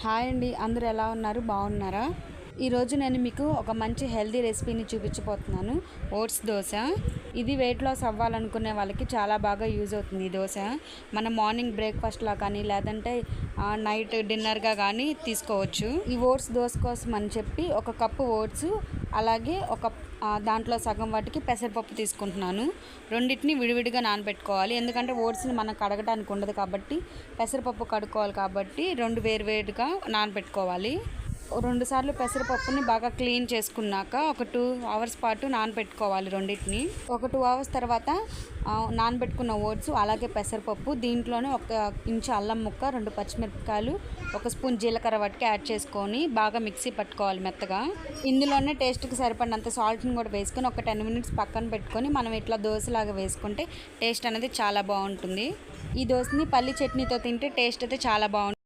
Hi అండి, అందరూ ఎలా ఉన్నారు? బాగున్నారా? ఈరోజు నేను మీకు ఒక మంచి హెల్దీ రెసిపీని చూపించబోతున్నాను. ఓట్స్ దోశ. ఇది వెయిట్ లాస్ అవ్వాలనుకునే వాళ్ళకి చాలా బాగా యూజ్ అవుతుంది ఈ దోశ. మనం మార్నింగ్ బ్రేక్ఫాస్ట్లా కానీ లేదంటే నైట్ డిన్నర్గా కానీ తీసుకోవచ్చు. ఈ ఓట్స్ దోశ కోసం అని చెప్పి ఒక కప్పు ఓట్స్, అలాగే దాంట్లో సగం వాటికి పెసరపప్పు తీసుకుంటున్నాను. రెండింటిని విడివిడిగా నానబెట్టుకోవాలి, ఎందుకంటే ఓట్స్ని మనం కడగడానికి ఉండదు కాబట్టి పెసరపప్పు కడుక్కోవాలి కాబట్టి రెండు వేరువేరుగా నానబెట్టుకోవాలి. 2 సార్లు పెసరపప్పుని బాగా క్లీన్ చేసుకున్నాక ఒక 2 అవర్స్ పాటు నానబెట్టుకోవాలి రెండింటిని. ఒక 2 అవర్స్ తర్వాత నానబెట్టుకున్న ఓట్స్ అలాగే పెసరపప్పు, దీంట్లోనే 1 ఇంచు అల్లం ముక్క, 2 పచ్చిమిరపకాయలు, 1 స్పూన్ జీలకర్ర వాటికి యాడ్ చేసుకొని బాగా మిక్సీ పట్టుకోవాలి మెత్తగా. ఇందులోనే టేస్ట్కి సరిపడినంత సాల్ట్ని కూడా వేసుకొని ఒక 10 మినిట్స్ పక్కన పెట్టుకొని మనం ఇట్లా దోశలాగా వేసుకుంటే టేస్ట్ అనేది చాలా బాగుంటుంది. ఈ దోశని పల్లి చట్నీతో తింటే టేస్ట్ అయితే చాలా బాగుంటుంది.